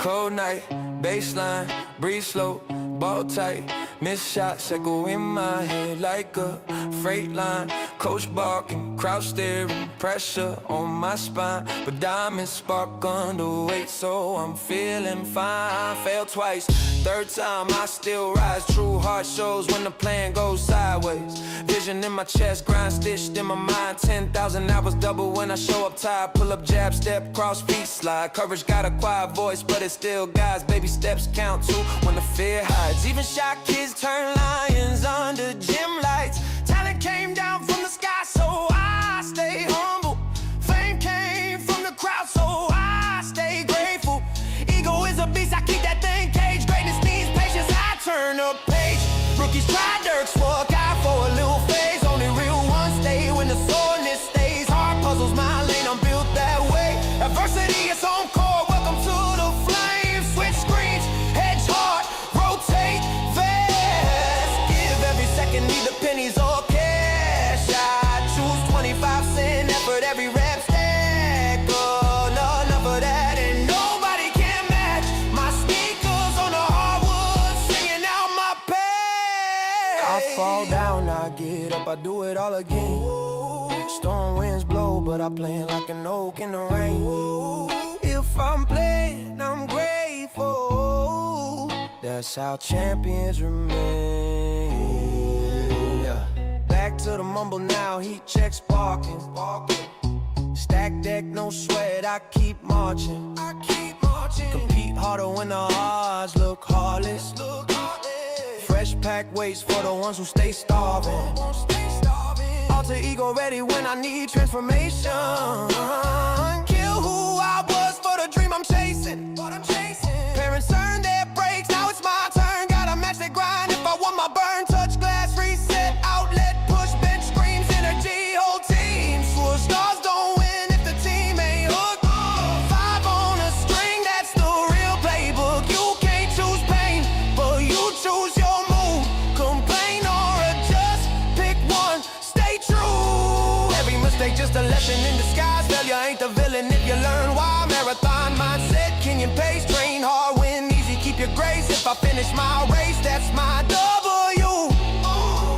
Cold night, baseline, breeze slow, ball tight. Missed shots echo in my head like a freight line. Coach barking, crowd staring, pressure on my spine. But diamonds spark underweight, so I'm feeling fine. Failed twice, third time I still rise. True heart shows when the plan goes sideways. Vision in my chest, grind stitched in my mind. 10,000 hours double when I show up tired. Pull up, jab, step, cross, feet slide. Courage got a quiet voice, but it still guides. Baby steps count too when the fear hides. Even shy kids turn lions under gym lights. Talent came down from the sky, so I stay humble. Fame came from the crowd, so I stay grateful. Ego is a beast, I keep that thing caged. Greatness needs patience, I turn a page. Rookies try Dirk's work out for a little phase. Only real ones stay when the soreness stays. Hard puzzles my lane, I'm built that way. Adversity is on court, welcome to the flames. Switch screens, hedge hard, rotate fast. Give every second, either pennies or cash. I choose 25 cent effort, every rep stack. Oh, no, enough of that, and nobody can match my sneakers on the hardwood, singing out my pain. I fall down, I get up, I do it all again. Storm winds blow, but I plan like an oak in the rain. If I'm playing, I'm grateful. That's how champions remain. Yeah. Back to the mumble now, heat checks sparking. Stack deck, no sweat, I keep marching. Compete harder when the odds look heartless. Fresh pack waits for the ones who stay starving. Alter ego ready when I need transformation. Kill who I was for the dream I'm chasing. Parents earned their breaks, now it's my turn. Gotta match that grind if I want my burn. Touch glass, reset, outlet, push, bench, screams, energy, whole team. Sure stars don't win if the team ain't hooked. 5 on a string, that's the real playbook. You can't choose pain, but you choose your move. Complain or adjust, pick one, stay true. Every mistake just a lesson in disguise. Failure ain't the villain if you learn why. Marathon mindset, Kenyan pace, train hard, win easy, keep your grace. If I finish my race, that's my W.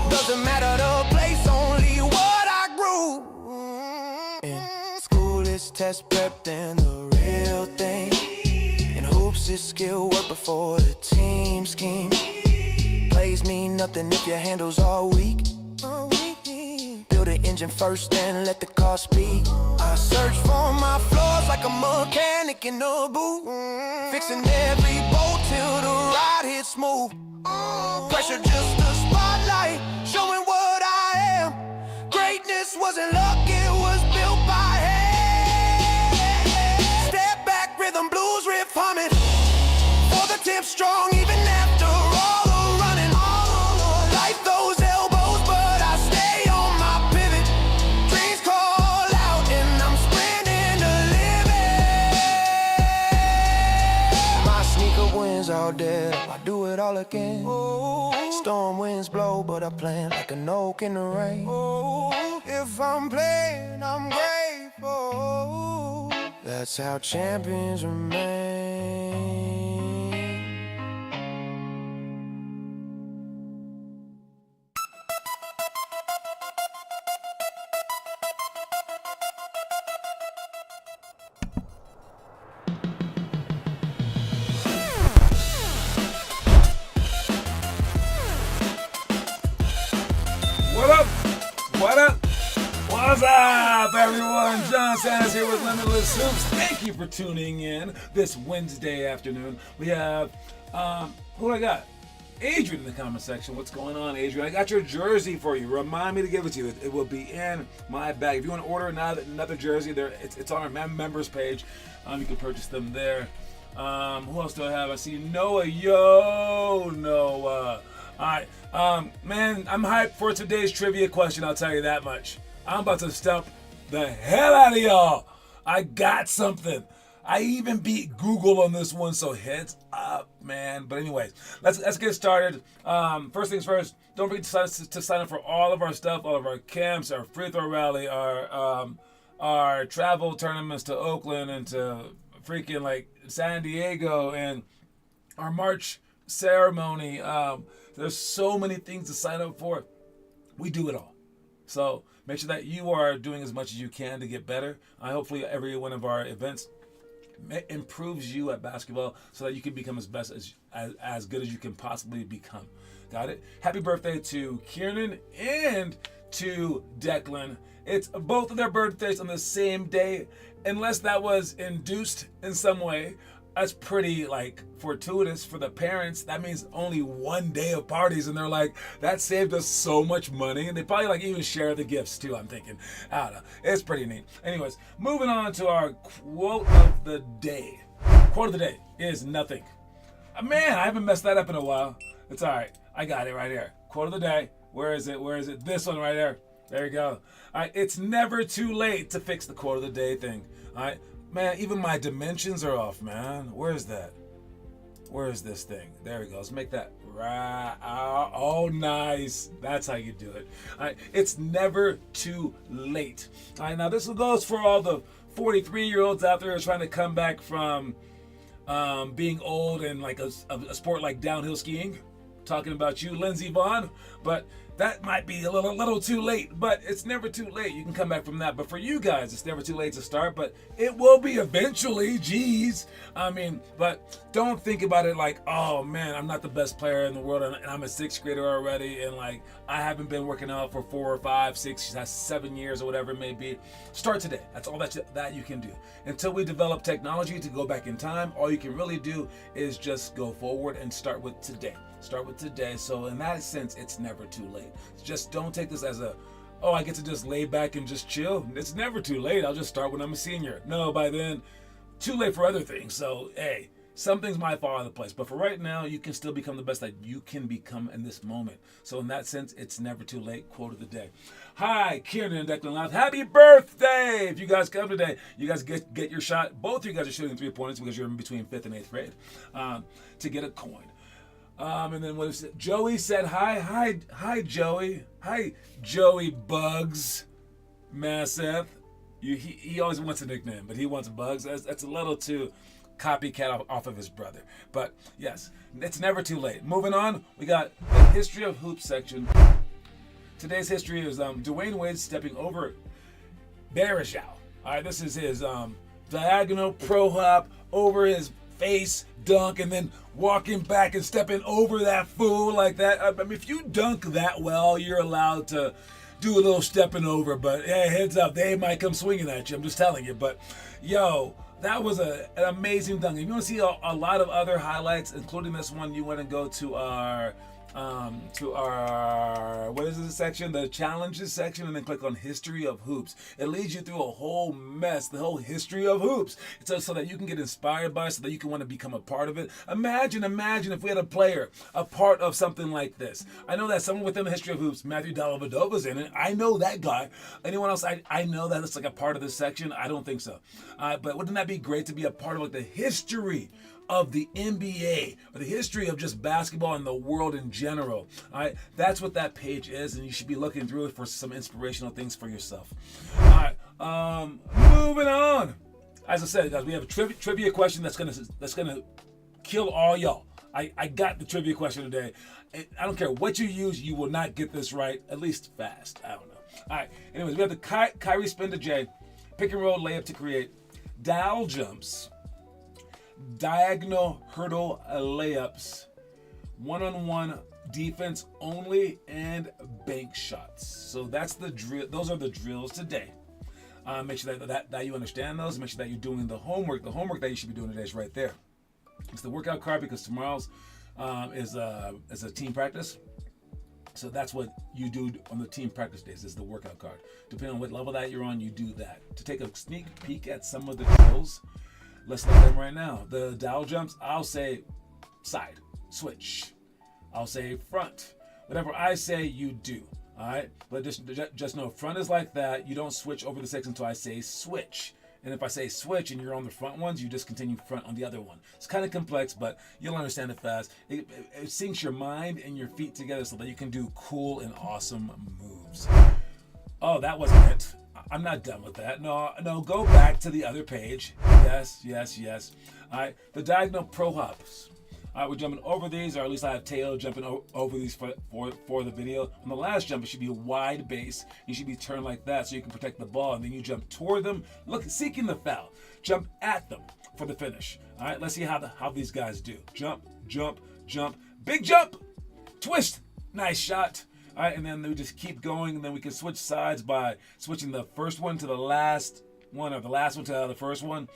Doesn't matter the place, only what I grew. In school it's test prep, then the real thing. In hoops it's skill work before the team scheme. Plays mean nothing if your handles are weak. Build an engine first, then let the car speak. I search for my flaws like a mechanic in a booth. Fixing every bolt till the ride hits smooth. Pressure just a spotlight, showing what I am. Greatness wasn't luck, it was built by hand. Step back, rhythm, blues, riff humming. For the tip strong, even after all the running. Life those elbows, but I stay on my pivot. Dreams call out and I'm sprinting to live it. My sneaker wins all day, I do it all again. Storm winds blow, but I plan like an oak in the rain. If I'm playing, I'm grateful. That's how champions remain. What up? What up? What's up, everyone? John Sanders here with Limitless Hoops. Thank you for tuning in this Wednesday afternoon. We have, who I got? Adrian in the comment section. What's going on, Adrian? I got your jersey for you. Remind me to give it to you. It will be in my bag. If you want to order another jersey, it's on our members page. You can purchase them there. Who else do I have? I see Noah. Yo, Noah. All right, man, I'm hyped for today's trivia question, I'll tell you that much. I'm about to stump the hell out of y'all. I got something. I even beat Google on this one, so heads up, man. But anyways, let's get started. First things first, don't forget to sign up for all of our stuff, all of our camps, our free throw rally, our travel tournaments to Oakland and to freaking like San Diego and our March ceremony. There's so many things to sign up for. We do it all. So make sure that you are doing as much as you can to get better. Hopefully every one of our events improves you at basketball so that you can become as good as you can possibly become. Got it? Happy birthday to Kieran and to Declan. It's both of their birthdays on the same day, unless that was induced in some way. That's pretty like fortuitous for the parents. That means only one day of parties, and they're like, that saved us so much money. And they probably like even share the gifts too, I'm thinking. I don't know. It's pretty neat. Anyways, moving on to our quote of the day. Quote of the day is nothing. Man, I haven't messed that up in a while. It's all right. I got it right here. Quote of the day. Where is it? Where is it? This one right there. There you go. All right. It's never too late to fix the quote of the day thing. All right. Man, even my dimensions are off, man. Where is that? Where is this thing? There we go. Let's make that right. Oh, nice. That's how you do it. All right. It's never too late. All right. Now, this goes for all the 43-year-olds out there who are trying to come back from being old and like a sport like downhill skiing. Talking about you, Lindsey Vonn. But that might be a little too late, but it's never too late. You can come back from that. But for you guys, it's never too late to start, but it will be eventually. Jeez. I mean, but don't think about it like, oh man, I'm not the best player in the world and I'm a sixth grader already and like I haven't been working out for 4 or 5, 6, 7 years or whatever it may be. Start today. That's all that you can do. Until we develop technology to go back in time, all you can really do is just go forward and start with today. Start with today. So in that sense, it's never too late. Just don't take this as I get to just lay back and just chill. It's never too late. I'll just start when I'm a senior. No, by then, too late for other things. So, hey, some things might fall out of place. But for right now, you can still become the best that you can become in this moment. So in that sense, it's never too late. Quote of the day. Hi, Kieran and Declan Louth. Happy birthday! If you guys come today, you guys get your shot. Both of you guys are shooting 3-pointers because you're in between 5th and 8th grade to get a coin. And then what is it? Joey said hi. Hi, Joey. Hi, Joey Bugs Masseth. He always wants a nickname, but he wants Bugs. That's a little too copycat off of his brother. But yes, it's never too late. Moving on, we got the history of hoops section. Today's history is Dwayne Wade stepping over Barajau. All right, this is his diagonal pro hop over his face dunk and then walking back and stepping over that fool like that. I mean, if you dunk that well, you're allowed to do a little stepping over, but hey, heads up, they might come swinging at you. I'm just telling you. But yo, that was an amazing dunk. If you want to see a lot of other highlights, including this one, you want to go to our what is this section? The challenges section, and then click on history of hoops. It leads you through a whole mess, the whole history of hoops. So that you can get inspired by it, so that you can want to become a part of it. Imagine if we had a player, a part of something like this. I know that someone within the history of hoops, Matthew Dellavedova's in it. I know that guy. Anyone else? I know that it's like a part of this section. I don't think so. But wouldn't that be great to be a part of like the history of the NBA, or the history of just basketball and the world in general? All right, that's what that page is, and you should be looking through it for some inspirational things for yourself. All right, moving on. As I said, guys, we have a trivia question that's gonna kill all y'all. I got the trivia question today. I don't care what you use, you will not get this right, at least fast. I don't know. All right. Anyways, we have the Kyrie spin to J, pick and roll layup to create, dial jumps, diagonal hurdle layups, one-on-one defense only, and bank shots. So that's the drill. Those are the drills today. Make sure that you understand those. Make sure that you're doing the homework. The homework that you should be doing today is right there. It's the workout card, because tomorrow's is a team practice. So that's what you do on the team practice days, is the workout card. Depending on what level that you're on, you do that. To take a sneak peek at some of the drills, let's look at them right now. The dial jumps, I'll say side, switch. I'll say front. Whatever I say, you do. All right? But just know, front is like that. You don't switch over the six until I say switch. And if I say switch and you're on the front ones, you just continue front on the other one. It's kind of complex, but you'll understand it fast. It syncs your mind and your feet together so that you can do cool and awesome moves. Oh, that wasn't it. I'm not done with that. No, go back to the other page. Yes, yes, yes. All right, the diagonal pro hops. All right, we're jumping over these, or at least I have Teo jumping over these for the video. On the last jump, it should be a wide base. You should be turned like that so you can protect the ball, and then you jump toward them, seeking the foul. Jump at them for the finish. All right, let's see how these guys do. Jump, jump, jump, big jump, twist, nice shot. All right, and then we just keep going, and then we can switch sides by switching the first one to the last one, or the last one to the first one.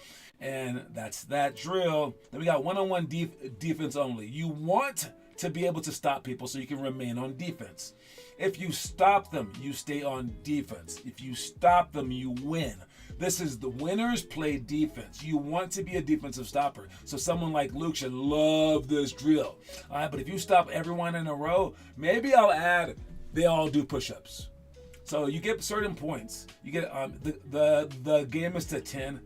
And that's that drill. Then we got one-on-one defense only. You want to be able to stop people so you can remain on defense. If you stop them, you stay on defense. If you stop them, you win. This is the winners play defense. You want to be a defensive stopper. So someone like Luke should love this drill. All right, but if you stop everyone in a row, maybe I'll add they all do push-ups. So you get certain points. You get the game is to 10.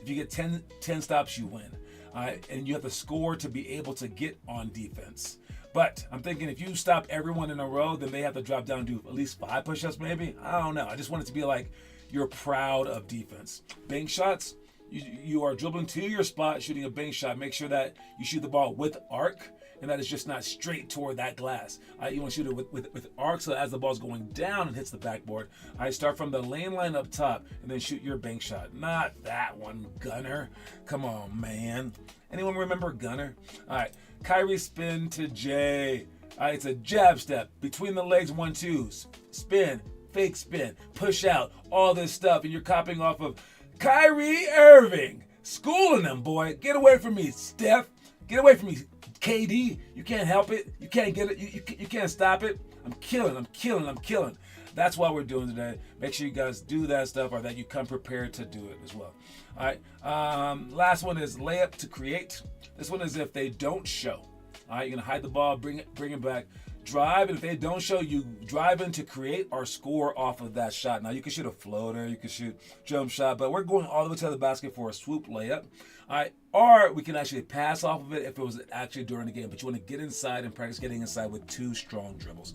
If you get 10 stops, you win. And you have to score to be able to get on defense. But I'm thinking if you stop everyone in a row, then they have to drop down and do at least 5 push-ups maybe. I don't know. I just want it to be like you're proud of defense. Bank shots, you are dribbling to your spot, shooting a bank shot. Make sure that you shoot the ball with arc, and that is just not straight toward that glass. You want to shoot it with arc, so as the ball's going down and hits the backboard. Start from the lane line up top and then shoot your bank shot. Not that one, Gunner. Come on, man. Anyone remember Gunner? All right, Kyrie spin to Jay. All right, it's a jab step. Between the legs, 1-2. Spin, fake spin, push out, all this stuff. And you're copying off of Kyrie Irving. Schooling them, boy. Get away from me, Steph. Get away from me, KD. You can't help it. You can't get it. You can't stop it. I'm killing. That's what we're doing today. Make sure you guys do that stuff, or that you come prepared to do it as well. All right. Last one is layup to create. This one is if they don't show. All right. You're gonna hide the ball, bring it back, drive, and if they don't show, you drive in to create or score off of that shot. Now you can shoot a floater, you can shoot jump shot, but we're going all the way to the basket for a swoop layup. All right. Or we can actually pass off of it if it was actually during the game, but you want to get inside and practice getting inside with 2 strong dribbles.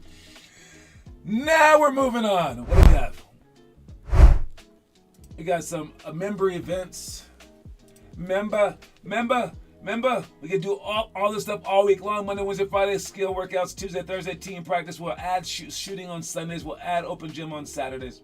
Now we're moving on. What do we have? We got some member events. Member. We can do all this stuff all week long. Monday, Wednesday, Friday, skill workouts. Tuesday, Thursday, team practice. We'll add shooting on Sundays. We'll add open gym on Saturdays.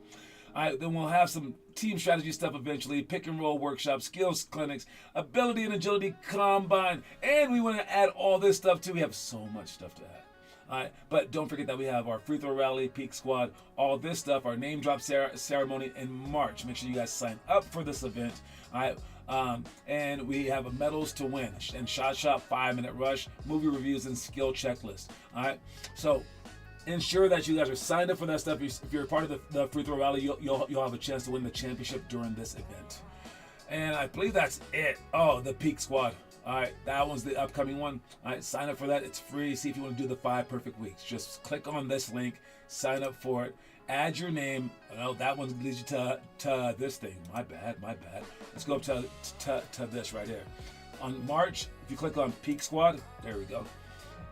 All right, then we'll have some team strategy stuff eventually, pick and roll workshops, skills clinics, ability and agility combine, and we want to add all this stuff too. We have so much stuff to add. All right, but don't forget that we have our free throw rally, peak squad, all this stuff, our name drop ceremony in March. Make sure you guys sign up for this event. All right, and we have medals to win, and shot 5-minute rush, movie reviews, and skill checklist. All right, so ensure that you guys are signed up for that stuff. If you're a part of the free throw rally, you'll have a chance to win the championship during this event. And I believe that's it. Oh, the peak squad. All right, that one's the upcoming one. All right, sign up for that. It's free. See if you want to do the 5 perfect weeks. Just click on this link, sign up for it, add your name. Well, that one leads you to this thing. My bad. Let's go up to this right here. On March, if you click on Peak Squad, there we go.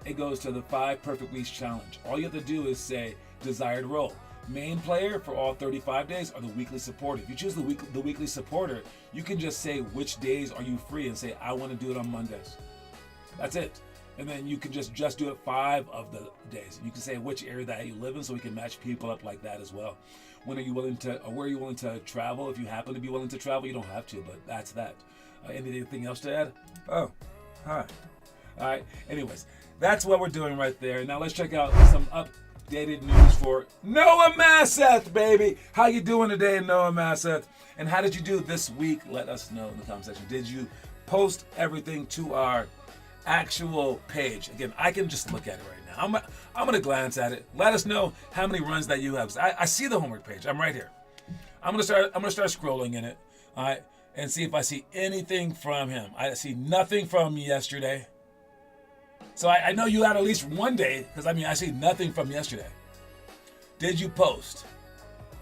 It goes to the 5 perfect weeks challenge. All you have to do is say desired role. Main player for all 35 days or the weekly supporter. If you choose the weekly supporter, you can just say which days are you free and say, I want to do it on Mondays. That's it. And then you can just do it 5 of the days. You can say which area that you live in so we can match people up like that as well. When are you willing to, or where are you willing to travel? If you happen to be willing to travel, you don't have to, but that's that. Anything else to add? Oh, hi. All right. Anyways, that's what we're doing right there. Now let's check out some updated news for Noah Masseth, baby. How you doing today, Noah Masseth? And how did you do this week? Let us know in the comment section. Did you post everything to our actual page? Again, I can just look at it right now. I'm gonna glance at it. Let us know how many runs that you have. I see the homework page. I'm right here. I'm gonna start scrolling in it. All right, and see if I see anything from him. I see nothing from yesterday. So I know you had at least one day, because I see nothing from yesterday. Did you post?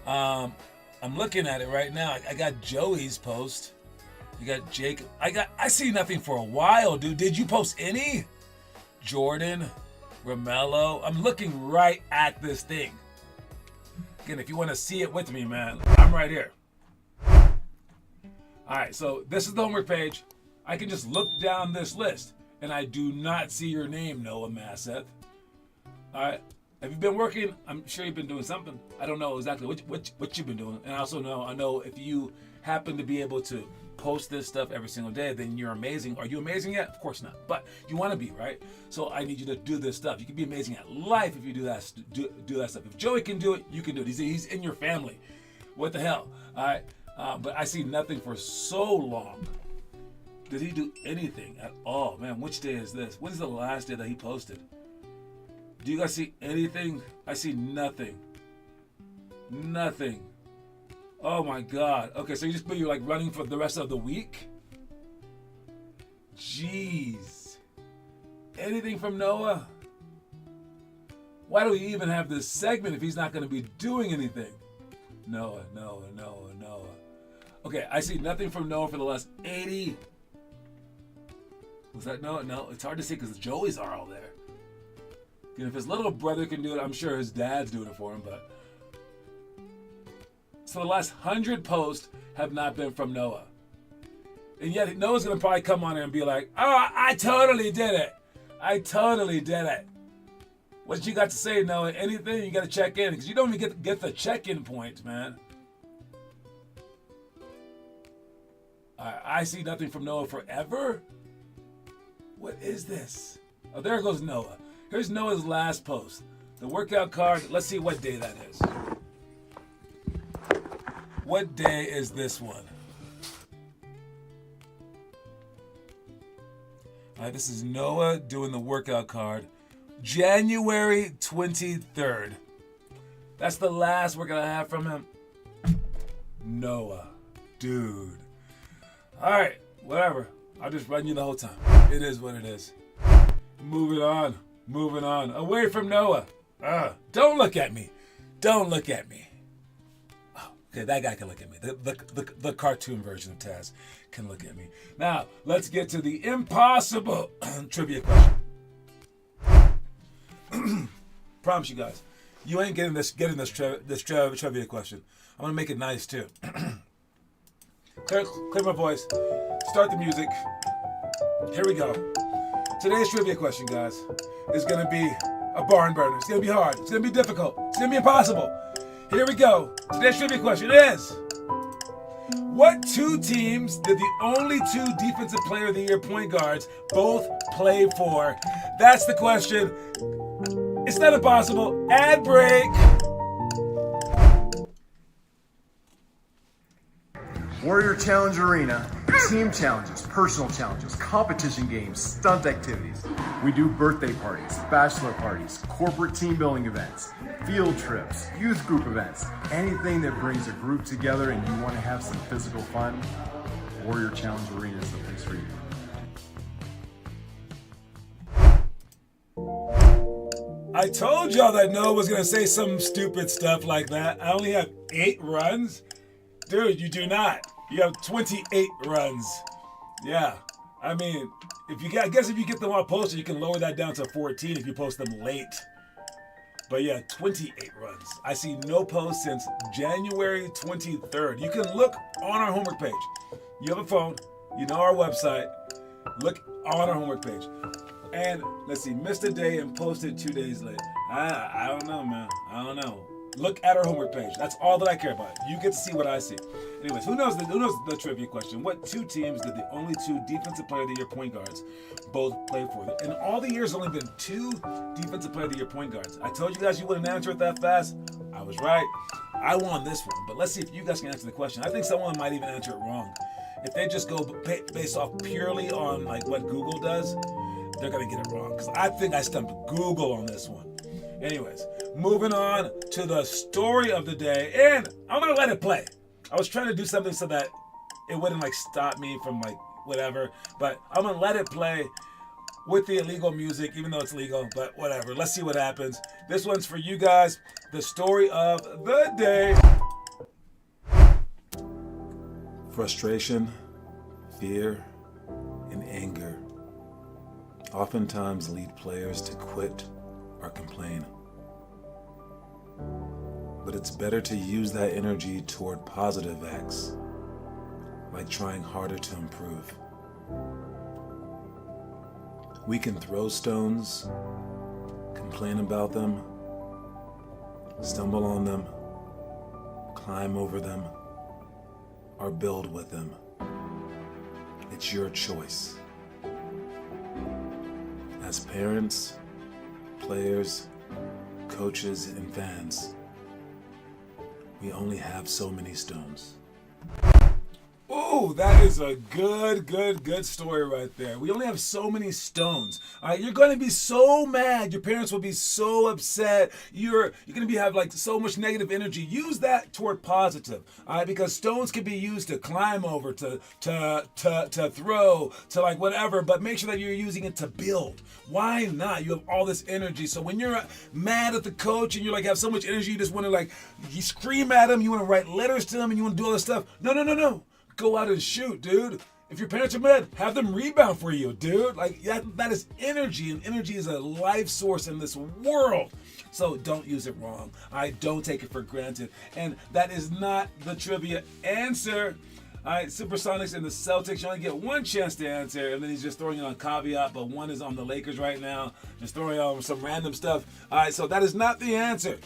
I'm looking at it right now. I got Joey's post. You got Jacob. I see nothing for a while, dude. Did you post any? Jordan, Romello. I'm looking right at this thing. Again, if you want to see it with me, man, I'm right here. All right, so this is the homework page. I can just look down this list, and I do not see your name, Noah Masseth. All right, have you been working? I'm sure you've been doing something. I don't know exactly what you've been doing, and I know if you happen to be able to post this stuff every single day, then you're amazing. Are you amazing yet? Of course not, but you want to be, right? So I need you to do this stuff. You can be amazing at life if you do that stuff. If Joey can do it, you can do it. He's in your family. What the hell? All right. But I see nothing for so long. Did he do anything at all? Man, which day is this? When is the last day that he posted? Do you guys see anything? I see nothing. Nothing. Oh my God. Okay, so you're like running for the rest of the week? Jeez. Anything from Noah? Why do we even have this segment if he's not going to be doing anything? Noah. Okay, I see nothing from Noah for the last 80. Was that Noah? No, it's hard to see because the Joeys are all there. And if his little brother can do it, I'm sure his dad's doing it for him, but. So the last 100 posts have not been from Noah. And yet Noah's going to probably come on there and be like, oh, I totally did it. I totally did it. What you got to say, Noah? Anything? You got to check in because you don't even get the check-in points, man. I see nothing from Noah forever. What is this? Oh, there goes Noah. Here's Noah's last post. The workout card. Let's see what day that is. What day is this one? All right, this is Noah doing the workout card. January 23rd. That's the last workout I have from him. Noah. Dude. All right, whatever. I'll just run you the whole time. It is what it is. Moving on. Away from Noah. Don't look at me. Don't look at me. Oh, okay, that guy can look at me. The cartoon version of Taz can look at me. Now, let's get to the impossible trivia question. Promise you guys, you ain't getting this trivia question. I'm gonna make it nice too. Clear my voice. Start the music. Here we go. Today's trivia question, guys, is gonna be a barn burner. It's gonna be hard. It's gonna be difficult. It's gonna be impossible. Here we go. Today's trivia question is: what two teams did the only two Defensive Player of the Year point guards both play for? That's the question. It's not impossible. Ad break. Warrior Challenge Arena, team challenges, personal challenges, competition games, stunt activities. We do birthday parties, bachelor parties, corporate team building events, field trips, youth group events, anything that brings a group together and you want to have some physical fun, Warrior Challenge Arena is the place for you. I told y'all that Noah was going to say some stupid stuff like that. I only have 8 runs? Dude, you do not. You have 28 runs. Yeah. I mean, I guess if you get them all posted, you can lower that down to 14 if you post them late. But yeah, 28 runs. I see no posts since January 23rd. You can look on our homework page. You have a phone. You know our website. Look on our homework page. And let's see, missed a day and posted 2 days late. I don't know, man. I don't know. Look at our homework page. That's all that I care about. You get to see what I see. Anyways, who knows the trivia question? What two teams did the only two Defensive Player of the Year point guards both play for? In all the years, only been 2 Defensive Player of the Year point guards. I told you guys you wouldn't answer it that fast. I was right. I won this one, but let's see if you guys can answer the question. I think someone might even answer it wrong. If they just go based off purely on like what Google does, they're gonna get it wrong. Because I think I stumped Google on this one. Anyways, moving on to the story of the day, and I'm gonna let it play. I was trying to do something so that it wouldn't like stop me from like whatever, but I'm gonna let it play with the illegal music, even though it's legal, but whatever. Let's see what happens. This one's for you guys. The story of the day. Frustration, fear, and anger oftentimes lead players to quit or complain. But it's better to use that energy toward positive acts, like trying harder to improve. We can throw stones, complain about them, stumble on them, climb over them, or build with them. It's your choice. As parents, players, coaches, and fans, we only have so many stones. Ooh, that is a good story right there. We only have so many stones. All right, you're going to be so mad. Your parents will be so upset. You're going to have like so much negative energy. Use that toward positive. All right, because stones can be used to climb over, to throw, to like whatever. But make sure that you're using it to build. Why not? You have all this energy. So when you're mad at the coach and you like have so much energy, you just want to like you scream at him. You want to write letters to him and you want to do all this stuff. No. Go out and shoot, dude. If your parents are mad, have them rebound for you, dude. Like that is energy, and energy is a life source in this world. So don't use it wrong. I don't take it for granted. And that is not the trivia answer. All right, Supersonics and the Celtics, you only get one chance to answer, and then he's just throwing it on caveat, but one is on the Lakers right now, just throwing on some random stuff. All right, so that is not the answer.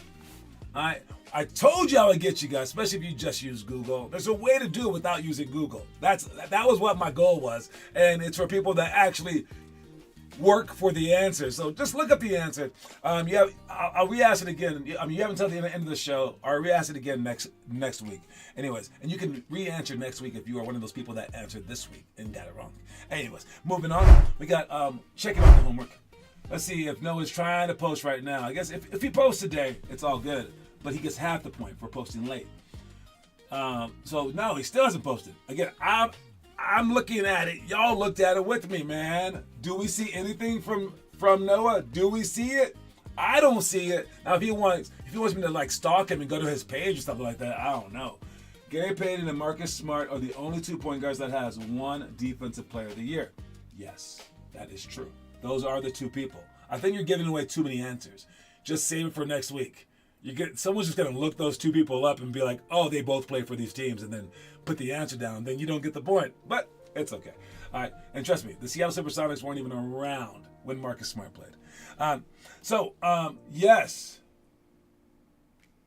All right. I told you I would get you guys, especially if you just use Google. There's a way to do it without using Google. That was what my goal was, and it's for people that actually work for the answer. So just look up the answer. I'll re-ask it again. You have until the end of the show. I'll re-ask it again next week. Anyways, and you can re-answer next week if you are one of those people that answered this week and got it wrong. Anyways, moving on. We got checking out the homework. Let's see if Noah's trying to post right now. I guess if he posts today, it's all good. But he gets half the point for posting late. So no, he still hasn't posted. Again, I'm looking at it. Y'all looked at it with me, man. Do we see anything from Noah? Do we see it? I don't see it. Now, if he wants me to like stalk him and go to his page or something like that, I don't know. Gary Payton and Marcus Smart are the only two point guards that has one Defensive Player of the Year. Yes, that is true. Those are the two people. I think you're giving away too many answers. Just save it for next week. Someone's just gonna look those two people up and be like, oh, they both play for these teams, and then put the answer down. Then you don't get the point, but it's okay. All right, and trust me, the Seattle Supersonics weren't even around when Marcus Smart played. Yes,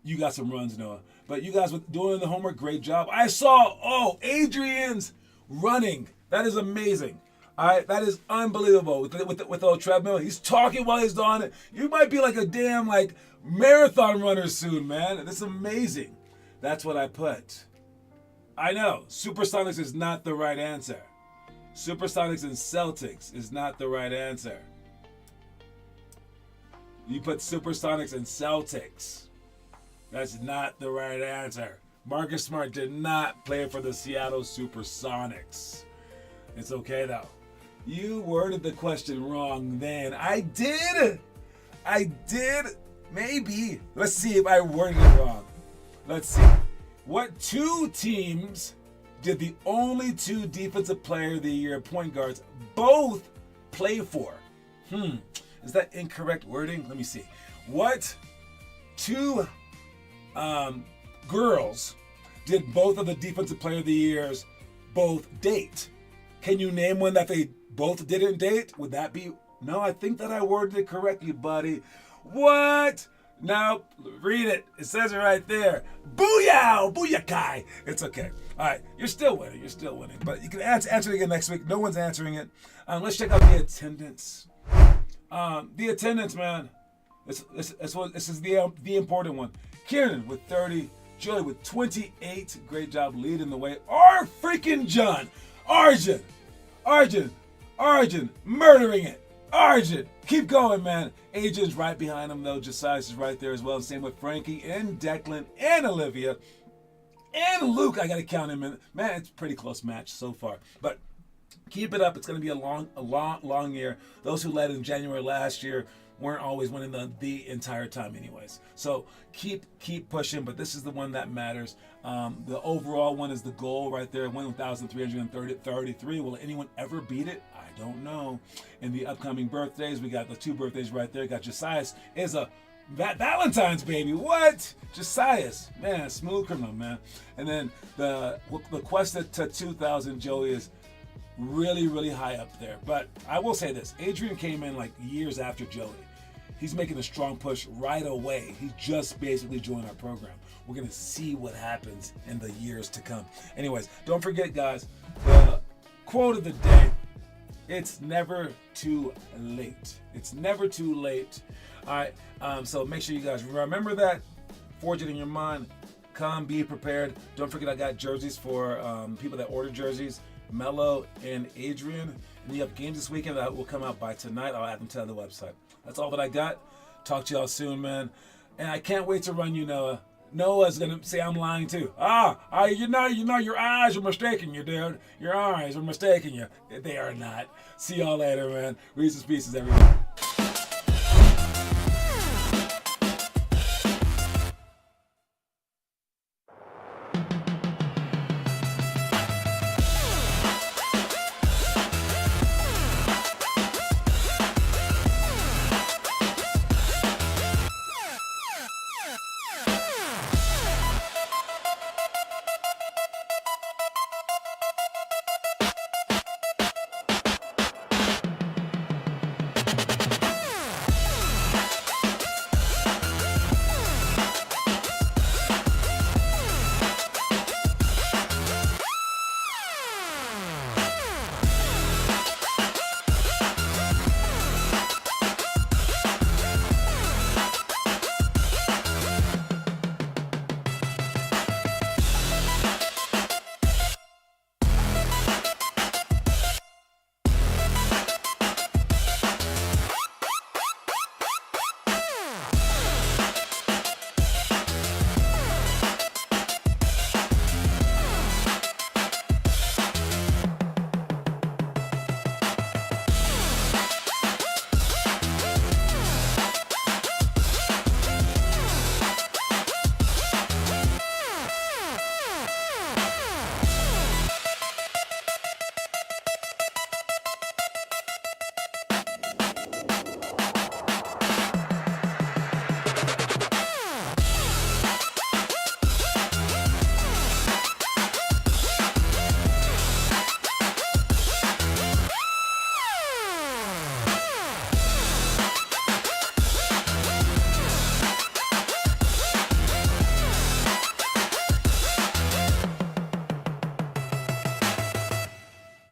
you got some runs, Noah, but you guys were doing the homework, great job. I saw, Adrian's running. That is amazing. All right, that is unbelievable with the old treadmill. He's talking while he's on it. You might be like a damn marathon runner soon, man. That's amazing. That's what I put. I know Supersonics is not the right answer. Supersonics and Celtics is not the right answer. You put Supersonics and Celtics. That's not the right answer. Marcus Smart did not play for the Seattle Supersonics. It's okay though. You worded the question wrong then. I did. Maybe. Let's see if I worded it wrong. Let's see. What two teams did the only two Defensive Player of the Year point guards both play for? Is that incorrect wording? Let me see. What two girls did both of the Defensive Player of the Years both date? Can you name one that they both didn't date? Would that be? No, I think that I worded it correctly, buddy. What? No, read it. It says it right there. Booyah! Booyakai! It's okay. All right, you're still winning. But you can answer it again next week. No one's answering it. Let's check out the attendance. The attendance, man. This is the important one. Kieran with 30. Joey with 28. Great job leading the way. Our freaking John. Arjun, murdering it. Arjun, keep going, man. Adrian's right behind him, though. Josias is right there as well. Same with Frankie and Declan and Olivia. And Luke, I got to count him in. Man, it's a pretty close match so far. But keep it up. It's going to be a long year. Those who led in January last year weren't always winning the entire time anyways. So keep pushing, but this is the one that matters. The overall one is the goal right there, 1,333. Will anyone ever beat it? I don't know. In the upcoming birthdays, we got the two birthdays right there. Got Josias is a That Valentine's baby, what? Josias, man, smooth criminal, man. And then the Quest to 2000 Joey is really, really high up there. But I will say this, Adrian came in like years after Joey. He's making a strong push right away. He just basically joined our program. We're gonna see what happens in the years to come. Anyways, don't forget, guys, the quote of the day, it's never too late. It's never too late. All right, so make sure you guys remember that, forge it in your mind, come, be prepared. Don't forget I got jerseys for people that order jerseys, Mello and Adrian. And you have games this weekend that will come out by tonight. I'll add them to the website. That's all that I got. Talk to y'all soon, man. And I can't wait to run you, Noah. Noah's gonna say I'm lying too. You know, your eyes are mistaking you, dude. Your eyes are mistaking you. They are not. See y'all later, man. Reese's Pieces, everyone.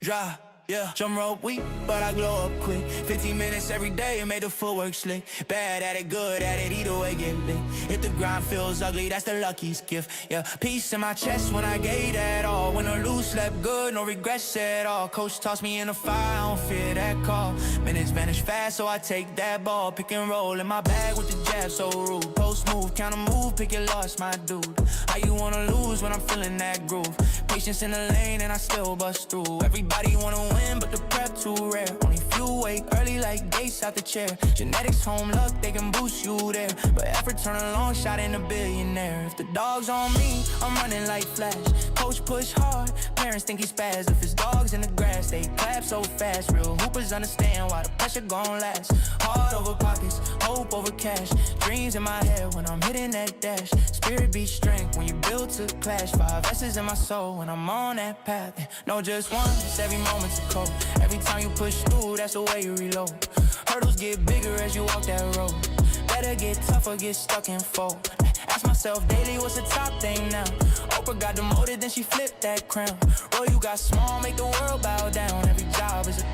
Dry, yeah, drum roll weak, but I glow up quick. 15 minutes every day and made the footwork slick. Bad at it, good at it, either way get lit. If the grind feels ugly, that's the luckiest gift. Yeah, peace in my chest when I gave that all. When I lose, slept good, no regrets at all. Coach tossed me in the fire, I don't fear that call. Minutes vanish fast, so I take that ball. Pick and roll in my bag with the jab, so rude. Post move, counter move, pick your loss, my dude. How you wanna lose when I'm feeling that groove? Patience in the lane and I still bust through. Everybody wanna win, but the prep too rare. Only few wake early like Gates out the chair. Genetics, home luck, they can boost you there. But effort turn a long shot in a billionaire. If the dog's on me, I'm running like Flash. Coach push hard, parents think he's spaz. If his dog's in the grass, they clap so fast. Real hoopers understand why the pressure gon' last. Heart over pockets, hope over cash. Dreams in my head when I'm hitting that dash. Spirit beats strength when you build to clash. 5 S's in my soul when I'm on that path. No, just once, every moment's a code. Every time you push through, that's the way you reload. Hurdles get bigger as you walk that road. Better get tougher, get stuck and fold. Ask myself daily, what's the top thing now? Oprah got demoted, then she flipped that crown. Roy, you got small, make the world bow down. Every job is a throne.